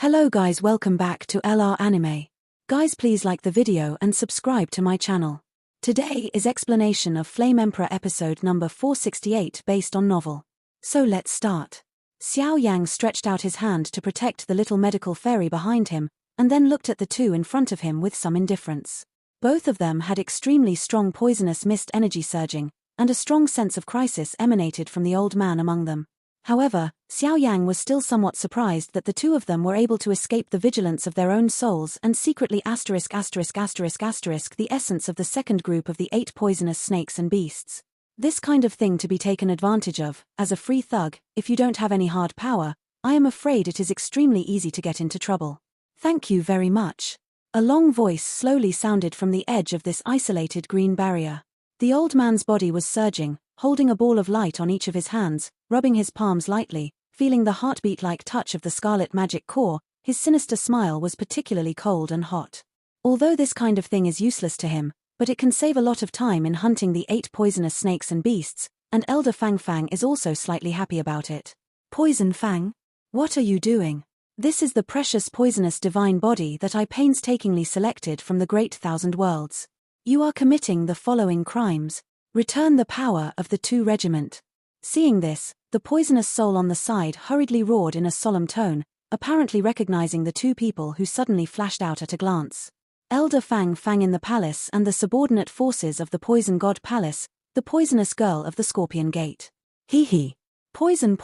Hello guys, welcome back to LR Anime. Guys, please like the video and subscribe to my channel. Today is explanation of Flame Emperor episode number 468 based on novel. So let's start. Xiao Yan stretched out his hand to protect the little medical fairy behind him, and then looked at the two in front of him with some indifference. Both of them had extremely strong poisonous mist energy surging, and a strong sense of crisis emanated from the old man among them. However, Xiao Yan was still somewhat surprised that the two of them were able to escape the vigilance of their own souls and secretly ***** the essence of the second group of the 8 poisonous snakes and beasts. This kind of thing to be taken advantage of, as a free thug, if you don't have any hard power, I am afraid it is extremely easy to get into trouble. Thank you very much. A long voice slowly sounded from the edge of this isolated green barrier. The old man's body was surging, holding a ball of light on each of his hands, rubbing his palms lightly, feeling the heartbeat-like touch of the scarlet magic core. His sinister smile was particularly cold and hot. Although this kind of thing is useless to him, but it can save a lot of time in hunting the 8 poisonous snakes and beasts, and Elder Fang Fang is also slightly happy about it. Poison Fang? What are you doing? This is the precious poisonous divine body that I painstakingly selected from the great thousand worlds. You are committing the following crimes. Return the power of the 2 regiment. Seeing this, the poisonous soul on the side hurriedly roared in a solemn tone, apparently recognizing the 2 people who suddenly flashed out at a glance. Elder Fang Fang in the palace and the subordinate forces of the Poison God Palace, the poisonous girl of the Scorpion Gate. Hee. Poison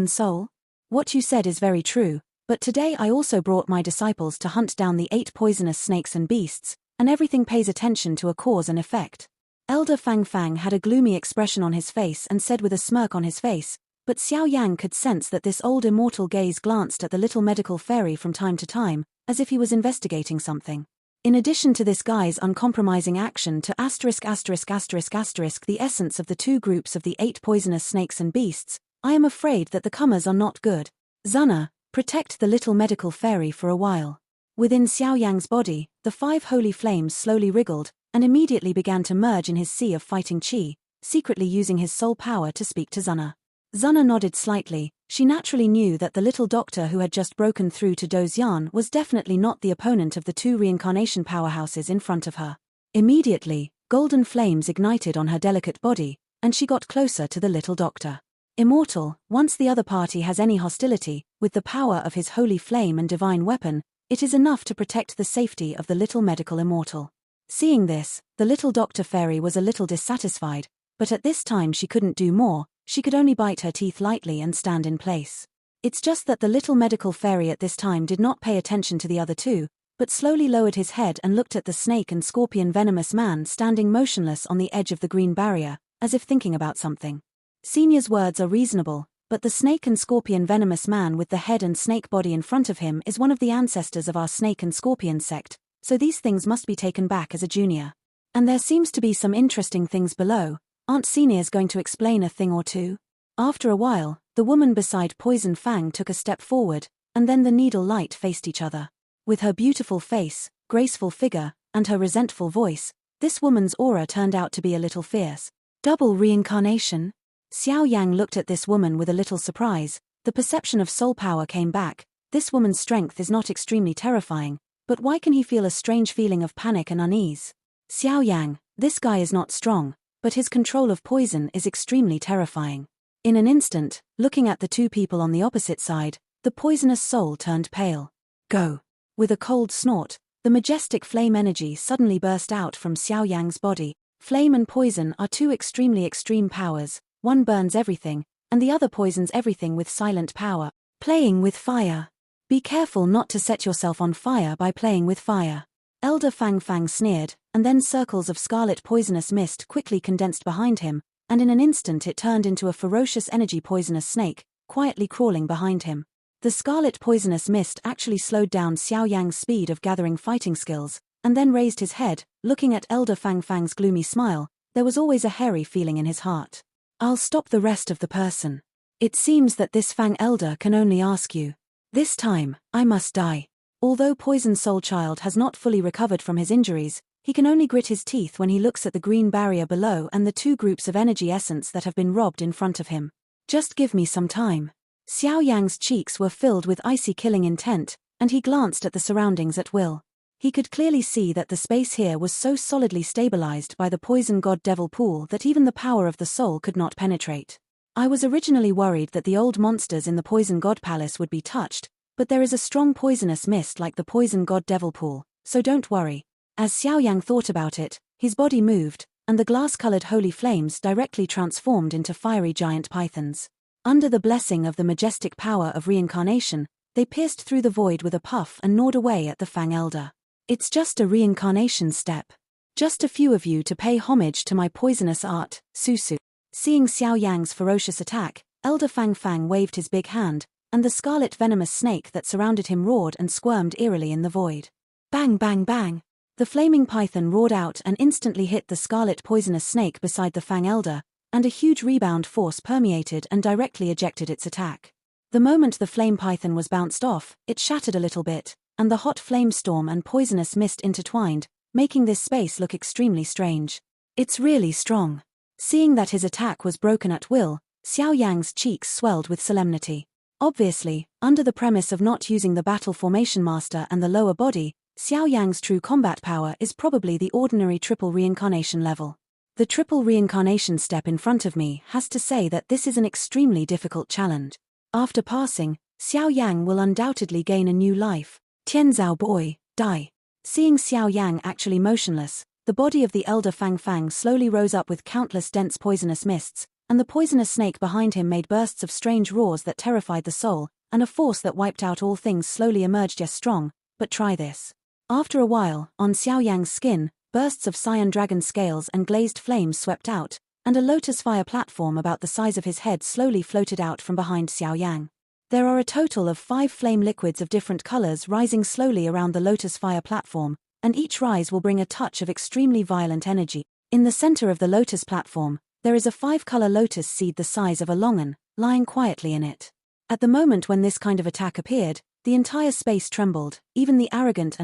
soul? What you said is very true, but today I also brought my disciples to hunt down the 8 poisonous snakes and beasts, and everything pays attention to a cause and effect. Elder Fang Fang had a gloomy expression on his face and said with a smirk on his face, but Xiao Yan could sense that this old immortal gaze glanced at the little medical fairy from time to time, as if he was investigating something. In addition to this guy's uncompromising action to ***** the essence of the 2 groups of the 8 poisonous snakes and beasts, I am afraid that the comers are not good. Zuna, protect the little medical fairy for a while. Within Xiao Yang's body, the 5 holy flames slowly wriggled, and immediately began to merge in his sea of fighting chi, secretly using his soul power to speak to Zuna. Zuna nodded slightly. She naturally knew that the little doctor who had just broken through to Dozian was definitely not the opponent of the 2 reincarnation powerhouses in front of her. Immediately, golden flames ignited on her delicate body, and she got closer to the little doctor. Immortal, once the other party has any hostility, with the power of his holy flame and divine weapon, it is enough to protect the safety of the little medical immortal. Seeing this, the little doctor fairy was a little dissatisfied, but at this time she couldn't do more. She could only bite her teeth lightly and stand in place. It's just that the little medical fairy at this time did not pay attention to the other 2, but slowly lowered his head and looked at the snake and scorpion venomous man standing motionless on the edge of the green barrier, as if thinking about something. Senior's words are reasonable, but the snake and scorpion venomous man with the head and snake body in front of him is one of the ancestors of our snake and scorpion sect, so these things must be taken back as a junior. And there seems to be some interesting things below. Aren't seniors going to explain a thing or two? After a while, the woman beside Poison Fang took a step forward, and then the needle light faced each other. With her beautiful face, graceful figure, and her resentful voice, this woman's aura turned out to be a little fierce. Double reincarnation? Xiao Yang looked at this woman with a little surprise. The perception of soul power came back. This woman's strength is not extremely terrifying, but why can he feel a strange feeling of panic and unease? Xiao Yang, this guy is not strong, but his control of poison is extremely terrifying. In an instant, looking at the 2 people on the opposite side, the poisonous soul turned pale. Go! With a cold snort, the majestic flame energy suddenly burst out from Xiao Yang's body. Flame and poison are 2 extremely extreme powers. One burns everything, and the other poisons everything with silent power. Playing with fire. Be careful not to set yourself on fire by playing with fire. Elder Fang Fang sneered, and then circles of scarlet poisonous mist quickly condensed behind him, and in an instant it turned into a ferocious energy poisonous snake, quietly crawling behind him. The scarlet poisonous mist actually slowed down Xiao Yang's speed of gathering fighting skills, and then raised his head, looking at Elder Fang Fang's gloomy smile. There was always a hairy feeling in his heart. I'll stop the rest of the person. It seems that this Fang Elder can only ask you. This time, I must die. Although Poison Soul Child has not fully recovered from his injuries, he can only grit his teeth when he looks at the green barrier below and the 2 groups of energy essence that have been robbed in front of him. Just give me some time. Xiao Yang's cheeks were filled with icy killing intent, and he glanced at the surroundings at will. He could clearly see that the space here was so solidly stabilized by the poison god devil pool that even the power of the soul could not penetrate. I was originally worried that the old monsters in the poison god palace would be touched, but there is a strong poisonous mist like the poison god devil pool, so don't worry. As Xiao Yang thought about it, his body moved, and the glass-colored holy flames directly transformed into fiery giant pythons. Under the blessing of the majestic power of reincarnation, they pierced through the void with a puff and gnawed away at the Fang Elder. It's just a reincarnation step. Just a few of you to pay homage to my poisonous art, Susu. Seeing Xiao Yang's ferocious attack, Elder Fang Fang waved his big hand, and the scarlet venomous snake that surrounded him roared and squirmed eerily in the void. Bang bang bang! The flaming python roared out and instantly hit the scarlet poisonous snake beside the Fang Elder, and a huge rebound force permeated and directly ejected its attack. The moment the flame python was bounced off, it shattered a little bit, and the hot flame storm and poisonous mist intertwined, making this space look extremely strange. It's really strong. Seeing that his attack was broken at will, Xiao Yang's cheeks swelled with solemnity. Obviously, under the premise of not using the battle formation master and the lower body, Xiao Yang's true combat power is probably the ordinary triple reincarnation level. The triple reincarnation step in front of me has to say that this is an extremely difficult challenge. After passing, Xiao Yang will undoubtedly gain a new life. Tianzao boy, die. Seeing Xiao Yang actually motionless, the body of the elder Fang Fang slowly rose up with countless dense poisonous mists, and the poisonous snake behind him made bursts of strange roars that terrified the soul, and a force that wiped out all things slowly emerged. Yes, strong, but try this. After a while, on Xiao Yang's skin, bursts of cyan dragon scales and glazed flames swept out, and a lotus fire platform about the size of his head slowly floated out from behind Xiao Yang. There are a total of 5 flame liquids of different colors rising slowly around the lotus fire platform, and each rise will bring a touch of extremely violent energy. In the center of the lotus platform, there is a 5-color lotus seed the size of a longan, lying quietly in it. At the moment when this kind of attack appeared, the entire space trembled, even the arrogant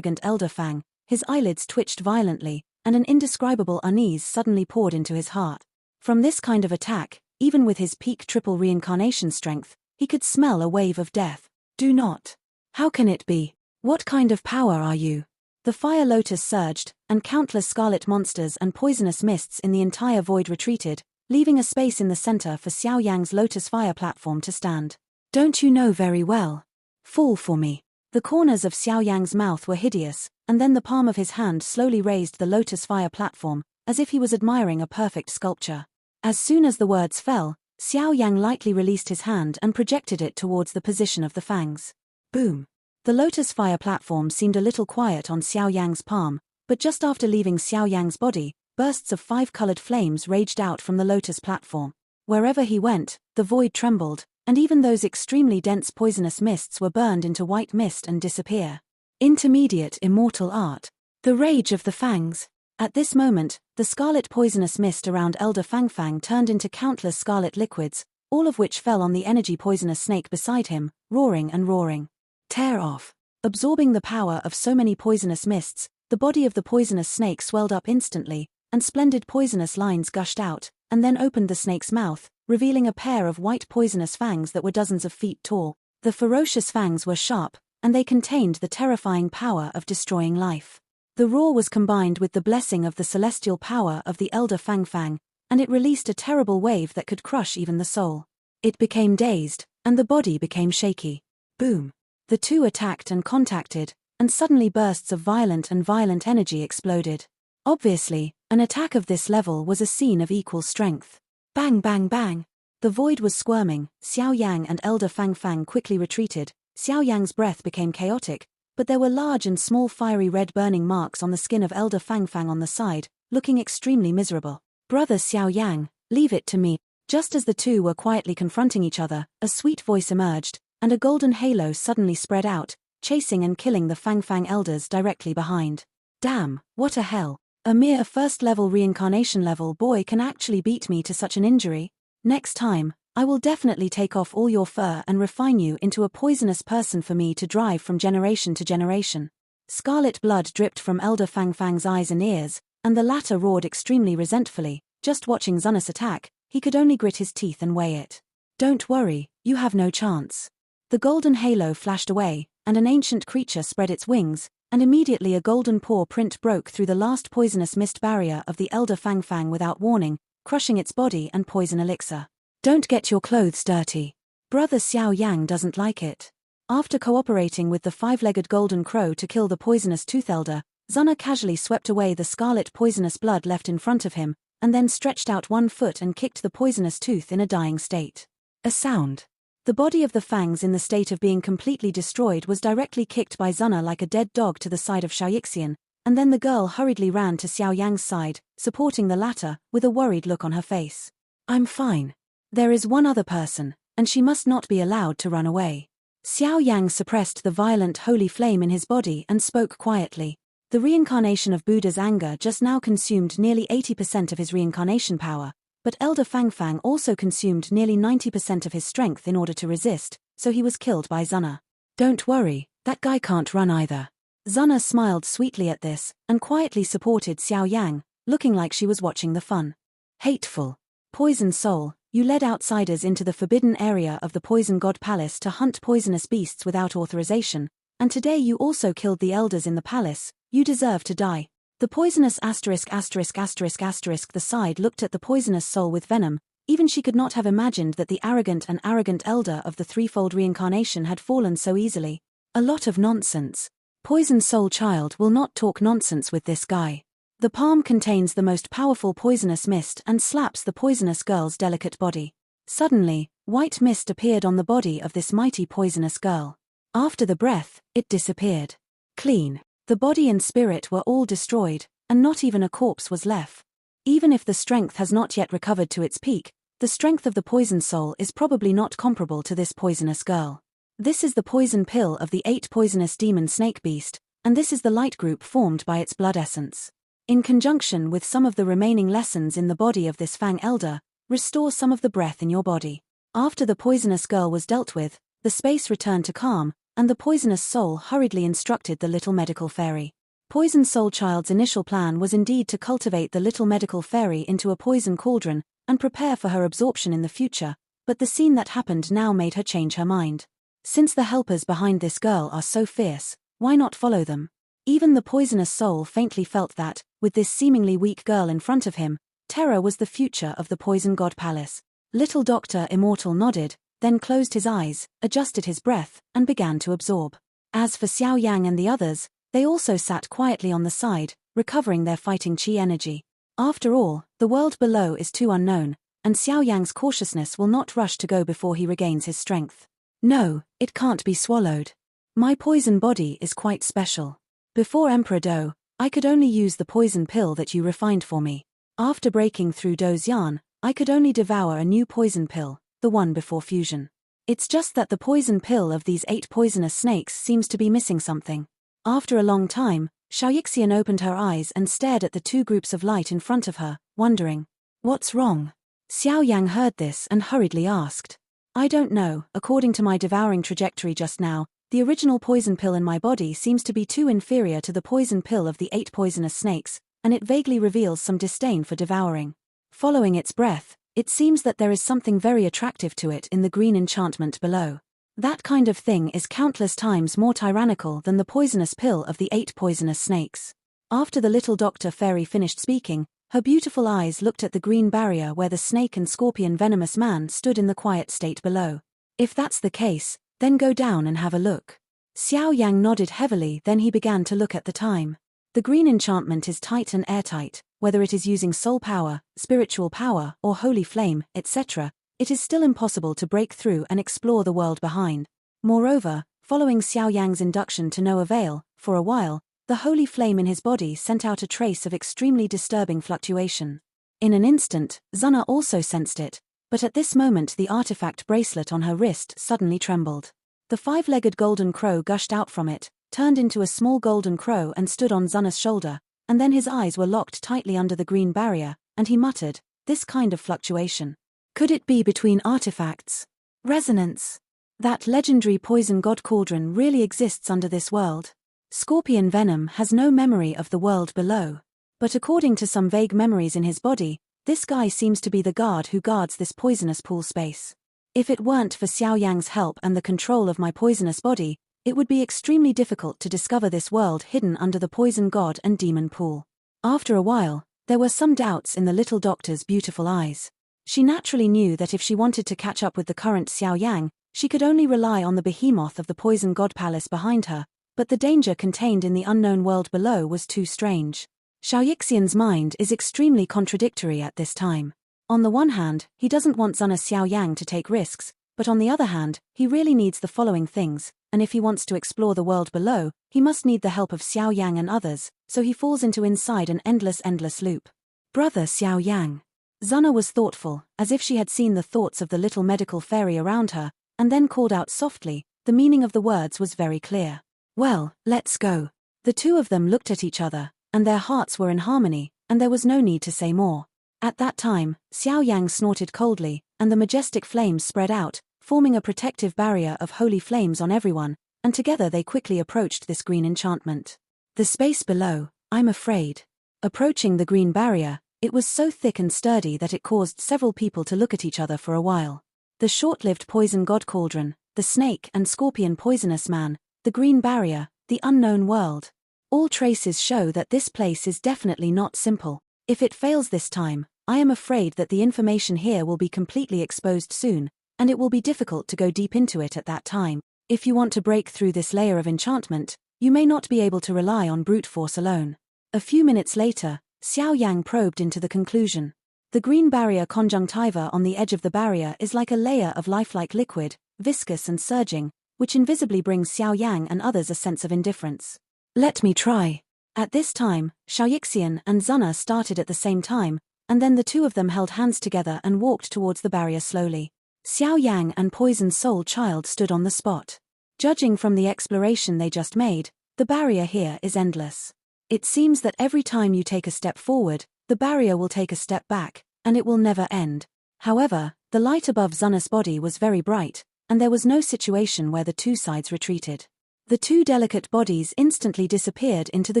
elder Fang. His eyelids twitched violently, and an indescribable unease suddenly poured into his heart. From this kind of attack, even with his peak triple reincarnation strength, he could smell a wave of death. Do not. How can it be? What kind of power are you? The fire lotus surged, and countless scarlet monsters and poisonous mists in the entire void retreated, leaving a space in the center for Xiao Yang's lotus fire platform to stand. Don't you know very well? Fall for me. The corners of Xiao Yang's mouth were hideous, and then the palm of his hand slowly raised the lotus fire platform, as if he was admiring a perfect sculpture. As soon as the words fell, Xiao Yang lightly released his hand and projected it towards the position of the fangs. Boom! The lotus fire platform seemed a little quiet on Xiao Yang's palm, but just after leaving Xiao Yang's body, bursts of 5-colored flames raged out from the lotus platform. Wherever he went, the void trembled, and even those extremely dense poisonous mists were burned into white mist and disappear. Intermediate immortal art. The rage of the fangs. At this moment, the scarlet poisonous mist around Elder Fang Fang turned into countless scarlet liquids, all of which fell on the energy poisonous snake beside him, roaring and roaring. Tear off. Absorbing the power of so many poisonous mists, the body of the poisonous snake swelled up instantly, and splendid poisonous lines gushed out, and then opened the snake's mouth, revealing a pair of white poisonous fangs that were dozens of feet tall. The ferocious fangs were sharp, and they contained the terrifying power of destroying life. The roar was combined with the blessing of the celestial power of the elder Fang Fang, and it released a terrible wave that could crush even the soul. It became dazed, and the body became shaky. Boom! The two attacked and contacted, and suddenly bursts of violent energy exploded. Obviously, an attack of this level was a scene of equal strength. Bang bang bang! The void was squirming, Xiao Yang and elder Fang Fang quickly retreated, Xiao Yang's breath became chaotic, but there were large and small fiery red burning marks on the skin of elder Fang Fang on the side, looking extremely miserable. Brother Xiao Yang, leave it to me. Just as the two were quietly confronting each other, a sweet voice emerged, and a golden halo suddenly spread out, chasing and killing the Fang Fang elders directly behind. Damn, what a hell. A mere first-level reincarnation level boy can actually beat me to such an injury? Next time, I will definitely take off all your fur and refine you into a poisonous person for me to drive from generation to generation. Scarlet blood dripped from elder Fang Fang's eyes and ears, and the latter roared extremely resentfully. Just watching Zunus attack, he could only grit his teeth and weigh it. Don't worry, You have no chance. The golden halo flashed away, and an ancient creature spread its wings, and immediately a golden paw print broke through the last poisonous mist barrier of the elder Fang Fang without warning, crushing its body and poison elixir. Don't get your clothes dirty. Brother Xiao Yang doesn't like it. After cooperating with the five-legged golden crow to kill the poisonous tooth elder, Zuna casually swept away the scarlet poisonous blood left in front of him, and then stretched out one foot and kicked the poisonous tooth in a dying state. A sound. The body of the fangs in the state of being completely destroyed was directly kicked by Zuna like a dead dog to the side of Xiao, and then the girl hurriedly ran to Xiao Yang's side, supporting the latter, with a worried look on her face. I'm fine. There is one other person, and she must not be allowed to run away. Xiao Yang suppressed the violent holy flame in his body and spoke quietly. The reincarnation of Buddha's anger just now consumed nearly 80% of his reincarnation power, but Elder Fang Fang also consumed nearly 90% of his strength in order to resist, so he was killed by Zuna. Don't worry, that guy can't run either. Zuna smiled sweetly at this, and quietly supported Xiao Yang, looking like she was watching the fun. Hateful. Poison soul, you led outsiders into the forbidden area of the Poison God Palace to hunt poisonous beasts without authorization, and today you also killed the elders in the palace. You deserve to die. The poisonous the side looked at the poisonous soul with venom. Even she could not have imagined that the arrogant elder of the threefold reincarnation had fallen so easily. A lot of nonsense. Poison soul child will not talk nonsense with this guy. The palm contains the most powerful poisonous mist and slaps the poisonous girl's delicate body. Suddenly, white mist appeared on the body of this mighty poisonous girl. After the breath, it disappeared. Clean. The body and spirit were all destroyed, and not even a corpse was left. Even if the strength has not yet recovered to its peak, the strength of the poison soul is probably not comparable to this poisonous girl. This is the poison pill of the 8 poisonous demon snake beast, and this is the light group formed by its blood essence. In conjunction with some of the remaining lessons in the body of this Fang elder, restore some of the breath in your body. After the poisonous girl was dealt with, the space returned to calm, and the poisonous soul hurriedly instructed the little medical fairy. Poison Soul Child's initial plan was indeed to cultivate the little medical fairy into a poison cauldron, and prepare for her absorption in the future, but the scene that happened now made her change her mind. Since the helpers behind this girl are so fierce, why not follow them? Even the poisonous soul faintly felt that, with this seemingly weak girl in front of him, terror was the future of the Poison God Palace. Little Dr. Immortal nodded, then closed his eyes, adjusted his breath, and began to absorb. As for Xiao Yang and the others, they also sat quietly on the side, recovering their fighting chi energy. After all, the world below is too unknown, and Xiao Yang's cautiousness will not rush to go before he regains his strength. No, it can't be swallowed. My poison body is quite special. Before Emperor Do, I could only use the poison pill that you refined for me. After breaking through Do's yarn, I could only devour a new poison pill, the one before fusion. It's just that the poison pill of these 8 poisonous snakes seems to be missing something. After a long time, Xiao opened her eyes and stared at the 2 groups of light in front of her, wondering, what's wrong? Xiao Yang heard this and hurriedly asked. I don't know, according to my devouring trajectory just now, the original poison pill in my body seems to be too inferior to the poison pill of the 8 poisonous snakes, and it vaguely reveals some disdain for devouring. Following its breath, it seems that there is something very attractive to it in the green enchantment below. That kind of thing is countless times more tyrannical than the poisonous pill of the 8 poisonous snakes. After the little doctor fairy finished speaking, her beautiful eyes looked at the green barrier where the snake and scorpion venomous man stood in the quiet state below. If that's the case, then go down and have a look. Xiao Yang nodded heavily, then he began to look at the time. The green enchantment is tight and airtight, whether it is using soul power, spiritual power, or holy flame, etc., it is still impossible to break through and explore the world behind. Moreover, following Xiao Yang's induction to no avail, for a while, the holy flame in his body sent out a trace of extremely disturbing fluctuation. In an instant, Zuna also sensed it, but at this moment the artifact bracelet on her wrist suddenly trembled. The 5-legged golden crow gushed out from it, turned into a small golden crow and stood on Zuna's shoulder, and then his eyes were locked tightly under the green barrier, and he muttered, this kind of fluctuation. Could it be between artifacts? Resonance. That legendary poison god cauldron really exists under this world. Scorpion venom has no memory of the world below. But according to some vague memories in his body, this guy seems to be the guard who guards this poisonous pool space. If it weren't for Xiao Yang's help and the control of my poisonous body, it would be extremely difficult to discover this world hidden under the poison god and demon pool. After a while, there were some doubts in the little doctor's beautiful eyes. She naturally knew that if she wanted to catch up with the current Xiao Yang, she could only rely on the behemoth of the poison god palace behind her, but the danger contained in the unknown world below was too strange. Xiaoyixian's mind is extremely contradictory at this time. On the one hand, he doesn't want Zuna Xiao Yang to take risks, but on the other hand, he really needs the following things, and if he wants to explore the world below, he must need the help of Xiao Yang and others, so he falls inside an endless loop. Brother Xiao Yang. Zuna was thoughtful, as if she had seen the thoughts of the little medical fairy around her, and then called out softly. The meaning of the words was very clear. Well, let's go. The two of them looked at each other, and their hearts were in harmony, and there was no need to say more. At that time, Xiao Yang snorted coldly, and the majestic flames spread out, forming a protective barrier of holy flames on everyone, and together they quickly approached this green enchantment. The space below, I'm afraid. Approaching the green barrier, it was so thick and sturdy that it caused several people to look at each other for a while. The short-lived poison god cauldron, the snake and scorpion poisonous man, the green barrier, the unknown world. All traces show that this place is definitely not simple. If it fails this time, I am afraid that the information here will be completely exposed soon, and it will be difficult to go deep into it at that time. If you want to break through this layer of enchantment, you may not be able to rely on brute force alone. A few minutes later, Xiao Yang probed into the conclusion. The green barrier conjunctiva on the edge of the barrier is like a layer of lifelike liquid, viscous and surging, which invisibly brings Xiao Yang and others a sense of indifference. Let me try. At this time, Xiaoyixian and Zuna started at the same time, and then the two of them held hands together and walked towards the barrier slowly. Xiao Yang and Poison Soul Child stood on the spot. Judging from the exploration they just made, the barrier here is endless. It seems that every time you take a step forward, the barrier will take a step back, and it will never end. However, the light above Zuna's body was very bright, and there was no situation where the two sides retreated. The two delicate bodies instantly disappeared into the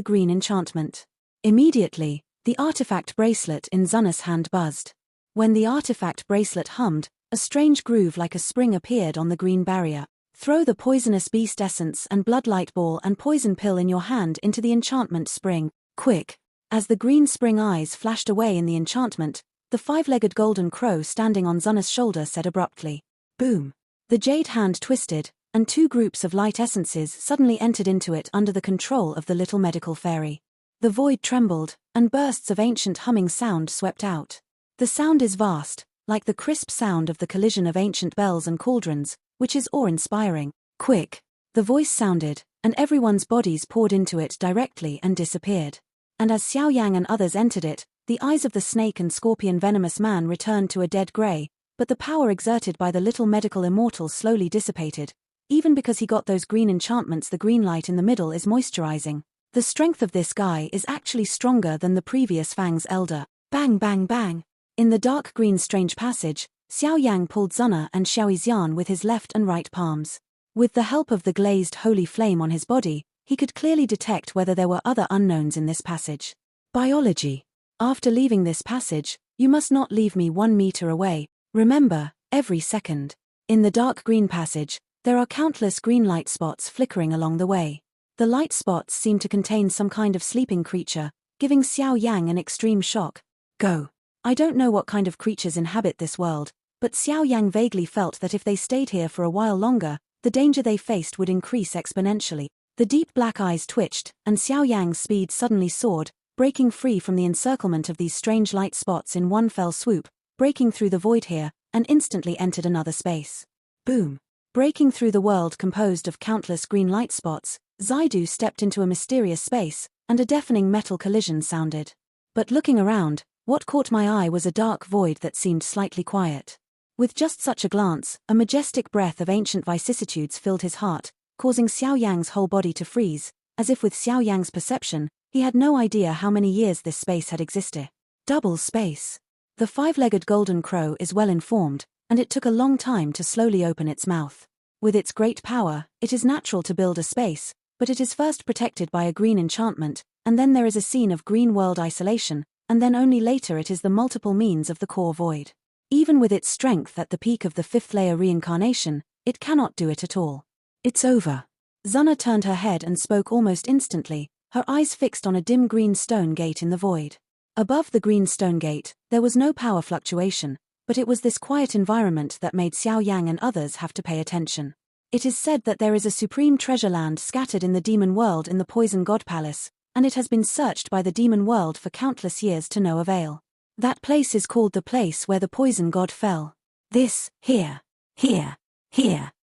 green enchantment. Immediately, the artifact bracelet in Zuna's hand buzzed. When the artifact bracelet hummed, a strange groove like a spring appeared on the green barrier. Throw the poisonous beast essence and bloodlight ball and poison pill in your hand into the enchantment spring, quick. As the green spring eyes flashed away in the enchantment, the five-legged golden crow standing on Zuna's shoulder said abruptly, boom. The jade hand twisted, and two groups of light essences suddenly entered into it under the control of the little medical fairy. The void trembled, and bursts of ancient humming sound swept out. The sound is vast, like the crisp sound of the collision of ancient bells and cauldrons, which is awe-inspiring. Quick! The voice sounded, and everyone's bodies poured into it directly and disappeared. And as Xiao Yang and others entered it, the eyes of the snake and scorpion venomous man returned to a dead grey, but the power exerted by the little medical immortal slowly dissipated. Even because he got those green enchantments, the green light in the middle is moisturizing. The strength of this guy is actually stronger than the previous Fang's elder. Bang bang bang! In the dark green strange passage, Xiao Yang pulled Zuna and Xiaoyixian with his left and right palms. With the help of the glazed holy flame on his body, he could clearly detect whether there were other unknowns in this passage. Biology. After leaving this passage, you must not leave me 1 meter away. Remember, every second. In the dark green passage, there are countless green light spots flickering along the way. The light spots seem to contain some kind of sleeping creature, giving Xiao Yang an extreme shock. Go. I don't know what kind of creatures inhabit this world, but Xiao Yang vaguely felt that if they stayed here for a while longer, the danger they faced would increase exponentially. The deep black eyes twitched, and Xiao Yang's speed suddenly soared, breaking free from the encirclement of these strange light spots in one fell swoop, breaking through the void here, and instantly entered another space. Boom! Breaking through the world composed of countless green light spots, Zaidu stepped into a mysterious space, and a deafening metal collision sounded. But looking around, what caught my eye was a dark void that seemed slightly quiet. With just such a glance, a majestic breath of ancient vicissitudes filled his heart, causing Xiao Yang's whole body to freeze, as if with Xiao Yang's perception, he had no idea how many years this space had existed. Double space. The five-legged golden crow is well informed, and it took a long time to slowly open its mouth. With its great power, it is natural to build a space, but it is first protected by a green enchantment, and then there is a scene of green world isolation, and then only later it is the multiple means of the core void. Even with its strength at the peak of the 5th layer reincarnation, it cannot do it at all. It's over. Zuna turned her head and spoke almost instantly, her eyes fixed on a dim green stone gate in the void. Above the green stone gate, there was no power fluctuation, but it was this quiet environment that made Xiao Yang and others have to pay attention. It is said that there is a supreme treasure land scattered in the demon world in the Poison God Palace, and it has been searched by the demon world for countless years to no avail. That place is called the place where the poison god fell. This, here.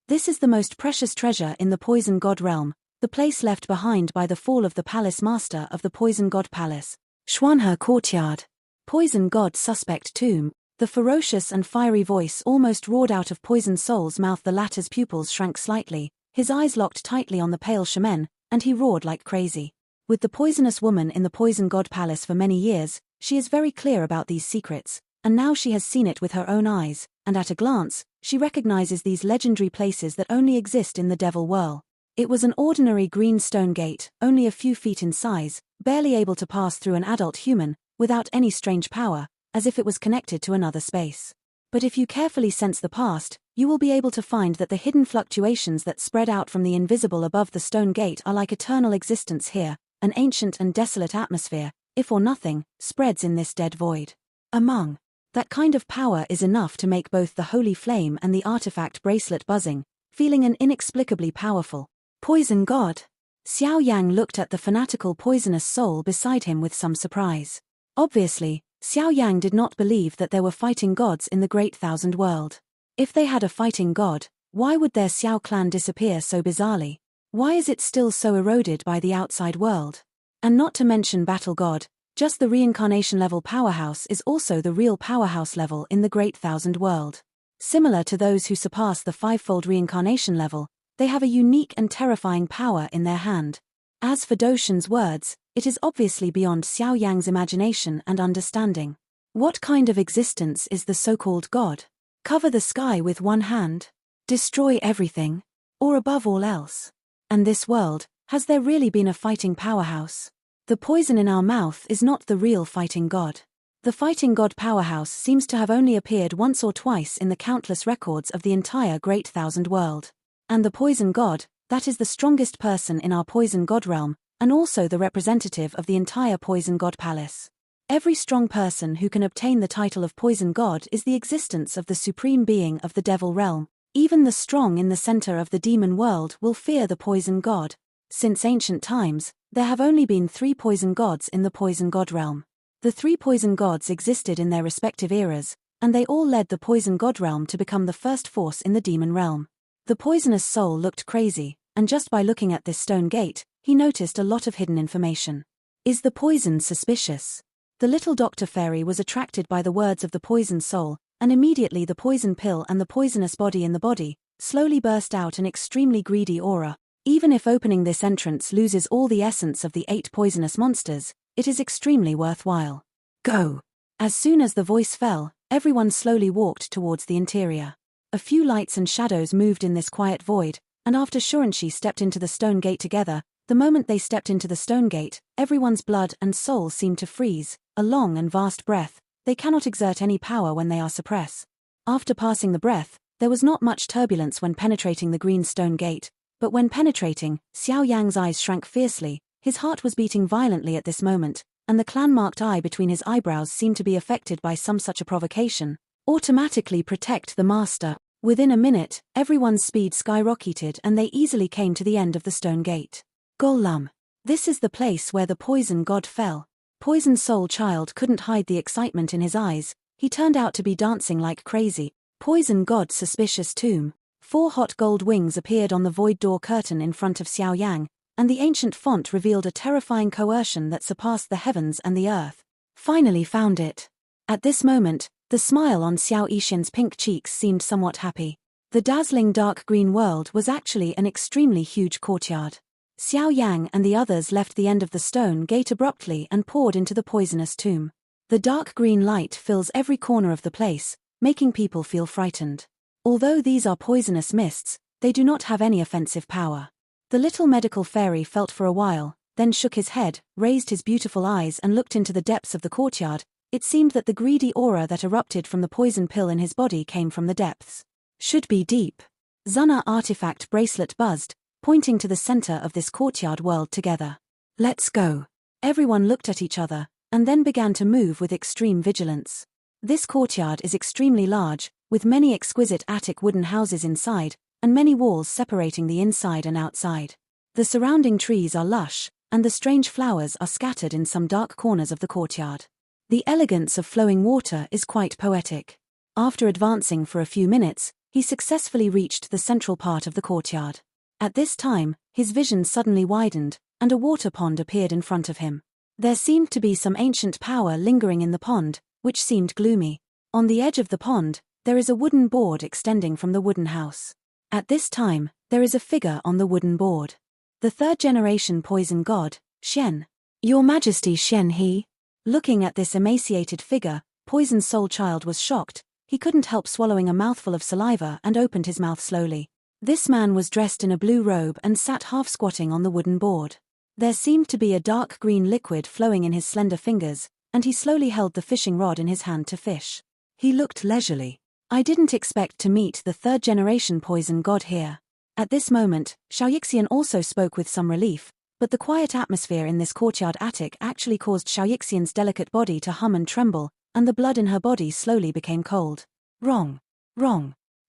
This is the most precious treasure in the poison god realm, the place left behind by the fall of the palace master of the poison god palace, Xuanhe Courtyard. Poison god suspect tomb. The ferocious and fiery voice almost roared out of Poison Soul's mouth. The latter's pupils shrank slightly, his eyes locked tightly on the pale shaman, and he roared like crazy. With the poisonous woman in the Poison God Palace for many years, she is very clear about these secrets, and now she has seen it with her own eyes, and at a glance, she recognizes these legendary places that only exist in the Devil World. It was an ordinary green stone gate, only a few feet in size, barely able to pass through an adult human, without any strange power, as if it was connected to another space. But if you carefully sense the past, you will be able to find that the hidden fluctuations that spread out from the invisible above the stone gate are like eternal existence here. An ancient and desolate atmosphere, if or nothing, spreads in this dead void. Among that kind of power is enough to make both the holy flame and the artifact bracelet buzzing, feeling an inexplicably powerful poison god. Xiao Yang looked at the fanatical poisonous soul beside him with some surprise. Obviously, Xiao Yang did not believe that there were fighting gods in the Great Thousand World. If they had a fighting god, why would their Xiao clan disappear so bizarrely? Why is it still so eroded by the outside world? And not to mention Battle God, just the reincarnation level powerhouse is also the real powerhouse level in the Great Thousand World. Similar to those who surpass the fivefold reincarnation level, they have a unique and terrifying power in their hand. As for Doshan's words, it is obviously beyond Xiao Yang's imagination and understanding. What kind of existence is the so-called God? Cover the sky with one hand? Destroy everything? Or above all else? And this world, has there really been a fighting powerhouse? The poison in our mouth is not the real fighting god. The fighting god powerhouse seems to have only appeared once or twice in the countless records of the entire Great Thousand World. And the poison god, that is the strongest person in our poison god realm, and also the representative of the entire poison god palace. Every strong person who can obtain the title of poison god is the existence of the supreme being of the devil realm. Even the strong in the center of the demon world will fear the poison god. Since ancient times, there have only been 3 poison gods in the poison god realm. The 3 poison gods existed in their respective eras, and they all led the poison god realm to become the first force in the demon realm. The poisonous soul looked crazy, and just by looking at this stone gate, he noticed a lot of hidden information. Is the poison suspicious? The little doctor fairy was attracted by the words of the poison soul, and immediately the poison pill and the poisonous body in the body slowly burst out an extremely greedy aura. Even if opening this entrance loses all the essence of the 8 poisonous monsters, it is extremely worthwhile. Go! As soon as the voice fell, everyone slowly walked towards the interior. A few lights and shadows moved in this quiet void, and after Shurenshi stepped into the stone gate together, the moment they stepped into the stone gate, everyone's blood and soul seemed to freeze, a long and vast breath. They cannot exert any power when they are suppressed. After passing the breath, there was not much turbulence when penetrating the green stone gate, but when penetrating, Xiao Yang's eyes shrank fiercely, his heart was beating violently at this moment, and the clan-marked eye between his eyebrows seemed to be affected by some such a provocation. Automatically protect the master. Within a minute, everyone's speed skyrocketed and they easily came to the end of the stone gate. Golum. This is the place where the poison god fell. Poison Soul Child couldn't hide the excitement in his eyes, he turned out to be dancing like crazy. Poison God Suspicious Tomb. 4 hot gold wings appeared on the void door curtain in front of Xiao Yang, and the ancient font revealed a terrifying coercion that surpassed the heavens and the earth. Finally found it. At this moment, the smile on Xiao Yixin's pink cheeks seemed somewhat happy. The dazzling dark green world was actually an extremely huge courtyard. Xiao Yang and the others left the end of the stone gate abruptly and poured into the poisonous tomb. The dark green light fills every corner of the place, making people feel frightened. Although these are poisonous mists, they do not have any offensive power. The little medical fairy felt for a while, then shook his head, raised his beautiful eyes and looked into the depths of the courtyard. It seemed that the greedy aura that erupted from the poison pill in his body came from the depths. Should be deep. Zuna artifact bracelet buzzed, pointing to the center of this courtyard world together. Let's go. Everyone looked at each other, and then began to move with extreme vigilance. This courtyard is extremely large, with many exquisite attic wooden houses inside, and many walls separating the inside and outside. The surrounding trees are lush, and the strange flowers are scattered in some dark corners of the courtyard. The elegance of flowing water is quite poetic. After advancing for a few minutes, he successfully reached the central part of the courtyard. At this time, his vision suddenly widened, and a water pond appeared in front of him. There seemed to be some ancient power lingering in the pond, which seemed gloomy. On the edge of the pond, there is a wooden board extending from the wooden house. At this time, there is a figure on the wooden board. The third-generation poison god, Shen. Your Majesty Shen he. Looking at this emaciated figure, Poison Soul Child was shocked. He couldn't help swallowing a mouthful of saliva and opened his mouth slowly. This man was dressed in a blue robe and sat half-squatting on the wooden board. There seemed to be a dark green liquid flowing in his slender fingers, and he slowly held the fishing rod in his hand to fish. He looked leisurely. I didn't expect to meet the third-generation poison god here. At this moment, Xiao Yan also spoke with some relief, but the quiet atmosphere in this courtyard attic actually caused Xiao Yan's delicate body to hum and tremble, and the blood in her body slowly became cold. Wrong.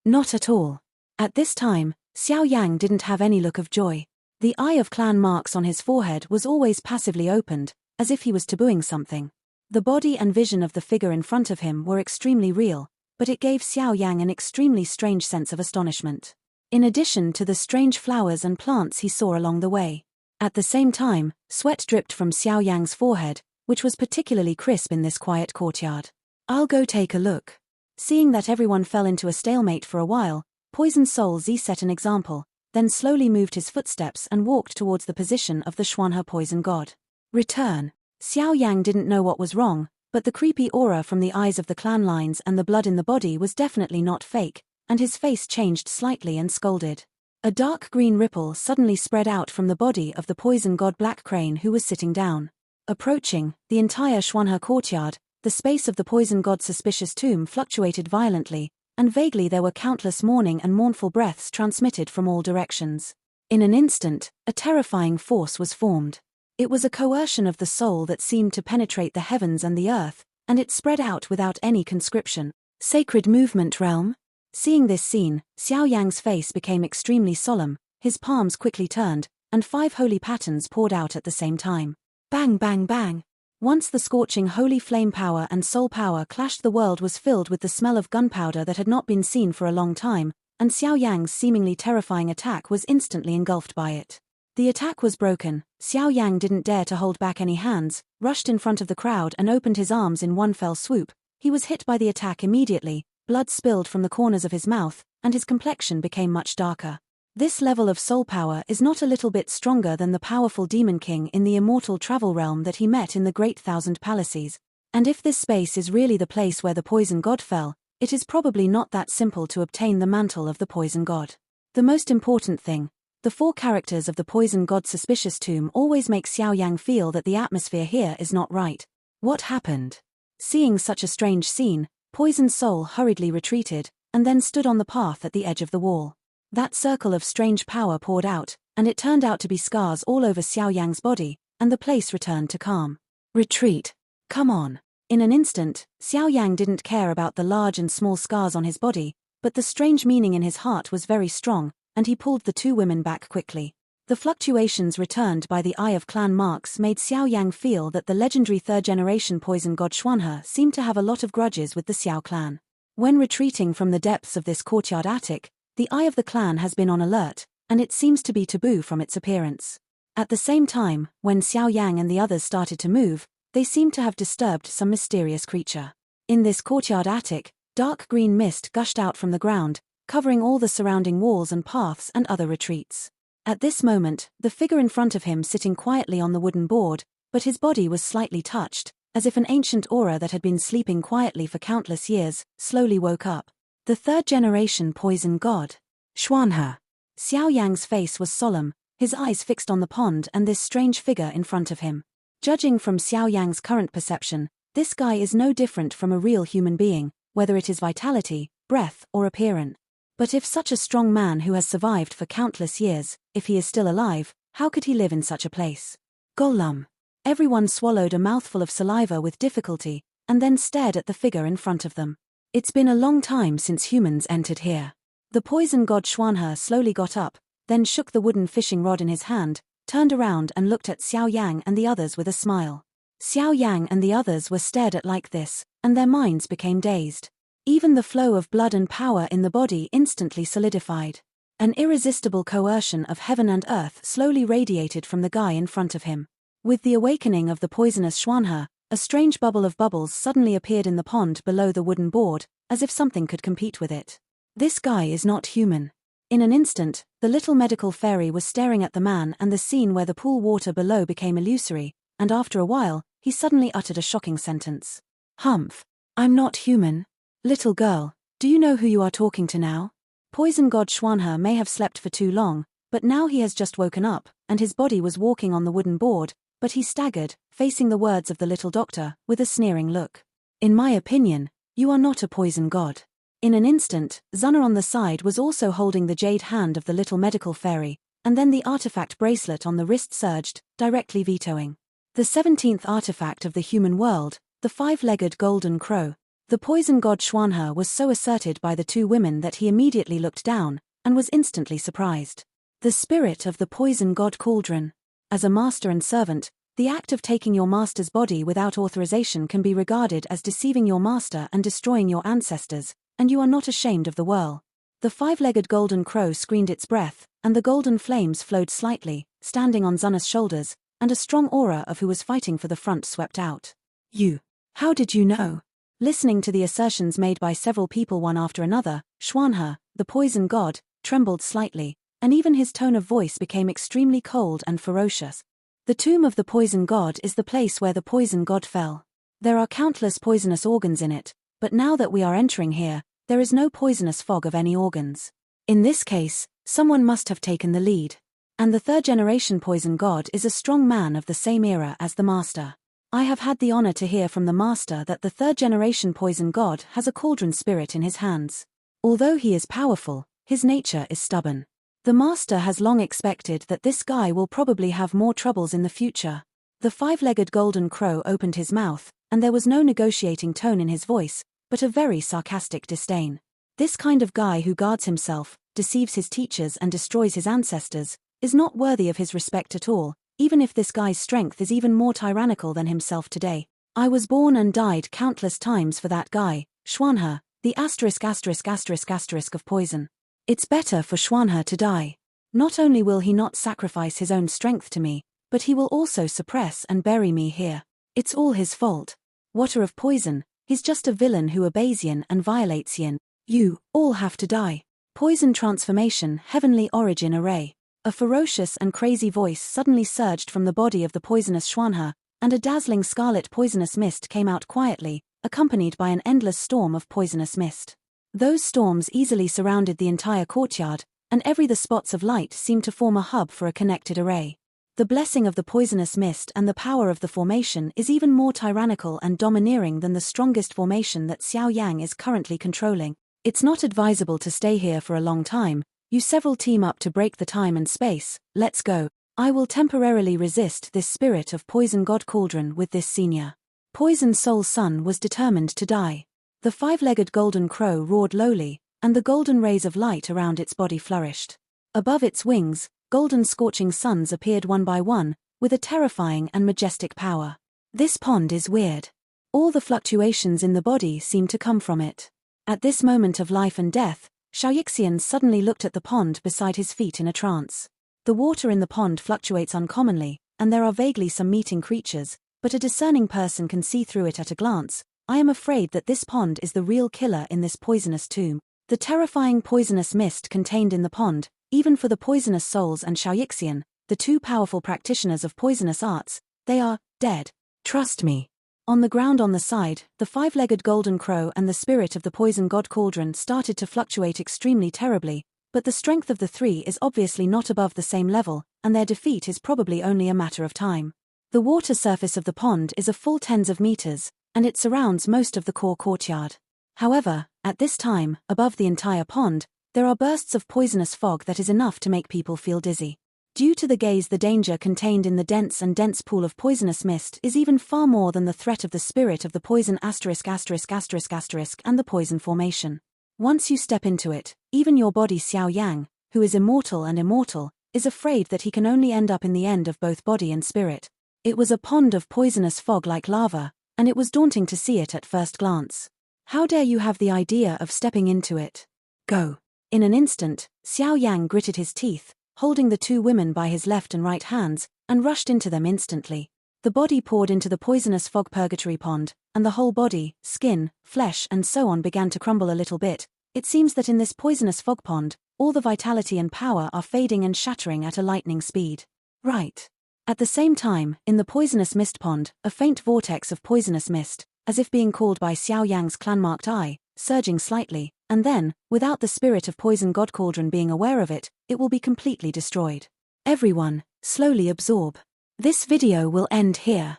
Not at all. At this time, Xiao Yan didn't have any look of joy. The eye of clan marks on his forehead was always passively opened, as if he was tabooing something. The body and vision of the figure in front of him were extremely real, but it gave Xiao Yan an extremely strange sense of astonishment. In addition to the strange flowers and plants he saw along the way. At the same time, sweat dripped from Xiao Yan's forehead, which was particularly crisp in this quiet courtyard. I'll go take a look. Seeing that everyone fell into a stalemate for a while, Poison Soul Z set an example, then slowly moved his footsteps and walked towards the position of the Xuanhe poison god. Return. Xiao Yan didn't know what was wrong, but the creepy aura from the eyes of the clan lines and the blood in the body was definitely not fake, and his face changed slightly and scolded. A dark green ripple suddenly spread out from the body of the poison god Black Crane, who was sitting down. Approaching the entire Xuanhe courtyard, the space of the poison god's suspicious tomb fluctuated violently, and vaguely there were countless mourning and mournful breaths transmitted from all directions. In an instant, a terrifying force was formed. It was a coercion of the soul that seemed to penetrate the heavens and the earth, and it spread out without any conscription. Sacred movement realm? Seeing this scene, Xiao Yan's face became extremely solemn, his palms quickly turned, and 5 holy patterns poured out at the same time. Bang bang bang! Once the scorching holy flame power and soul power clashed, the world was filled with the smell of gunpowder that had not been seen for a long time, and Xiao Yan's seemingly terrifying attack was instantly engulfed by it. The attack was broken. Xiao Yan didn't dare to hold back any hands, rushed in front of the crowd and opened his arms in one fell swoop. He was hit by the attack immediately, blood spilled from the corners of his mouth, and his complexion became much darker. This level of soul power is not a little bit stronger than the powerful Demon King in the immortal travel realm that he met in the Great Thousand Palaces. And if this space is really the place where the poison god fell, it is probably not that simple to obtain the mantle of the poison god. The most important thing, the 4 characters of the poison god's suspicious tomb always make Xiao Yan feel that the atmosphere here is not right. What happened? Seeing such a strange scene, Poison Soul hurriedly retreated, and then stood on the path at the edge of the wall. That circle of strange power poured out, and it turned out to be scars all over Xiao Yan's body, and the place returned to calm. Retreat. Come on. In an instant, Xiao Yan didn't care about the large and small scars on his body, but the strange meaning in his heart was very strong, and he pulled the 2 women back quickly. The fluctuations returned by the Eye of Clan Marks made Xiao Yan feel that the legendary third-generation poison god Xuanhe seemed to have a lot of grudges with the Xiao clan. When retreating from the depths of this courtyard attic, the Eye of the clan has been on alert, and it seems to be taboo from its appearance. At the same time, when Xiao Yan and the others started to move, they seemed to have disturbed some mysterious creature. In this courtyard attic, dark green mist gushed out from the ground, covering all the surrounding walls and paths and other retreats. At this moment, the figure in front of him sitting quietly on the wooden board, but his body was slightly touched, as if an ancient aura that had been sleeping quietly for countless years, slowly woke up. The third-generation poison god. Xuanhe. Xiao Yan's face was solemn, his eyes fixed on the pond and this strange figure in front of him. Judging from Xiao Yan's current perception, This guy is no different from a real human being, whether it is vitality, breath, or appearance. But if such a strong man who has survived for countless years, if he is still alive, how could he live in such a place? Golem. Everyone swallowed a mouthful of saliva with difficulty, and then stared at the figure in front of them. It's been a long time since humans entered here. The poison god Xuanhe slowly got up, then shook the wooden fishing rod in his hand, turned around and looked at Xiao Yang and the others with a smile. Xiao Yang and the others were stared at like this, and their minds became dazed. Even the flow of blood and power in the body instantly solidified. An irresistible coercion of heaven and earth slowly radiated from the guy in front of him. With the awakening of the poisonous Xuanhe, a strange bubble of bubbles suddenly appeared in the pond below the wooden board, as if something could compete with it. This guy is not human. In an instant, the little medical fairy was staring at the man and the scene where the pool water below became illusory, and after a while, he suddenly uttered a shocking sentence. Humph. I'm not human. Little girl, do you know who you are talking to now? Poison god Xuanhe may have slept for too long, but now he has just woken up, and his body was walking on the wooden board, but he staggered, facing the words of the little doctor, with a sneering look. In my opinion, you are not a poison god. In an instant, Zunna on the side was also holding the jade hand of the little medical fairy, and then the artifact bracelet on the wrist surged, directly vetoing. The 17th artifact of the human world, the five-legged golden crow. The poison god Xuanhe was so asserted by the two women that he immediately looked down, and was instantly surprised. The spirit of the poison god cauldron. As a master and servant, the act of taking your master's body without authorization can be regarded as deceiving your master and destroying your ancestors, and you are not ashamed of the whirl. The five-legged golden crow screened its breath, and the golden flames flowed slightly, standing on Zunna's shoulders, and a strong aura of who was fighting for the front swept out. You. How did you know? Listening to the assertions made by several people one after another, Xuanhe, the poison god, trembled slightly, and even his tone of voice became extremely cold and ferocious. The tomb of the poison god is the place where the poison god fell. There are countless poisonous organs in it, but now that we are entering here, there is no poisonous fog of any organs. In this case, someone must have taken the lead. And the third-generation poison god is a strong man of the same era as the master. I have had the honor to hear from the master that the third-generation poison god has a cauldron spirit in his hands. Although he is powerful, his nature is stubborn. The master has long expected that this guy will probably have more troubles in the future. The five-legged golden crow opened his mouth, and there was no negotiating tone in his voice, but a very sarcastic disdain. This kind of guy who guards himself, deceives his teachers and destroys his ancestors, is not worthy of his respect at all, even if this guy's strength is even more tyrannical than himself today. I was born and died countless times for that guy, Xuanhe, the ***** of poison. It's better for Xuanhe to die. Not only will he not sacrifice his own strength to me, but he will also suppress and bury me here. It's all his fault. Water of poison, he's just a villain who obeys Yin and violates Yin. You all have to die. Poison transformation, heavenly origin array. A ferocious and crazy voice suddenly surged from the body of the poisonous Xuanhe, and a dazzling scarlet poisonous mist came out quietly, accompanied by an endless storm of poisonous mist. Those storms easily surrounded the entire courtyard, and every the spots of light seemed to form a hub for a connected array. The blessing of the poisonous mist and the power of the formation is even more tyrannical and domineering than the strongest formation that Xiao Yang is currently controlling. It's not advisable to stay here for a long time. You several team up to break the time and space. Let's go. I will temporarily resist this spirit of poison god cauldron with this senior. Poison soul son was determined to die. The five-legged golden crow roared lowly, and the golden rays of light around its body flourished. Above its wings, golden scorching suns appeared one by one, with a terrifying and majestic power. This pond is weird. All the fluctuations in the body seem to come from it. At this moment of life and death, Xiao Yan suddenly looked at the pond beside his feet in a trance. The water in the pond fluctuates uncommonly, and there are vaguely some meeting creatures, but a discerning person can see through it at a glance. I am afraid that this pond is the real killer in this poisonous tomb. The terrifying poisonous mist contained in the pond, even for the poisonous souls and Xiao Yan, the two powerful practitioners of poisonous arts, they are dead. Trust me. On the ground on the side, the five-legged golden crow and the spirit of the poison god cauldron started to fluctuate extremely terribly, but the strength of the three is obviously not above the same level, and their defeat is probably only a matter of time. The water surface of the pond is a full tens of meters, and it surrounds most of the core courtyard. However, at this time, above the entire pond, there are bursts of poisonous fog that is enough to make people feel dizzy. Due to the gaze, the danger contained in the dense pool of poisonous mist is even far more than the threat of the spirit of the poison ***** and the poison formation. Once you step into it, even your body Xiao Yang, who is immortal and immortal, is afraid that he can only end up in the end of both body and spirit. It was a pond of poisonous fog like lava, and it was daunting to see it at first glance. How dare you have the idea of stepping into it? Go. In an instant, Xiao Yang gritted his teeth, holding the two women by his left and right hands, and rushed into them instantly. The body poured into the poisonous fog purgatory pond, and the whole body, skin, flesh and so on began to crumble a little bit. It seems that in this poisonous fog pond, all the vitality and power are fading and shattering at a lightning speed. Right. At the same time, in the poisonous mist pond, a faint vortex of poisonous mist, as if being called by Xiao Yang's clan-marked eye, surging slightly, and then, without the spirit of poison god cauldron being aware of it, it will be completely destroyed. Everyone, slowly absorb. This video will end here.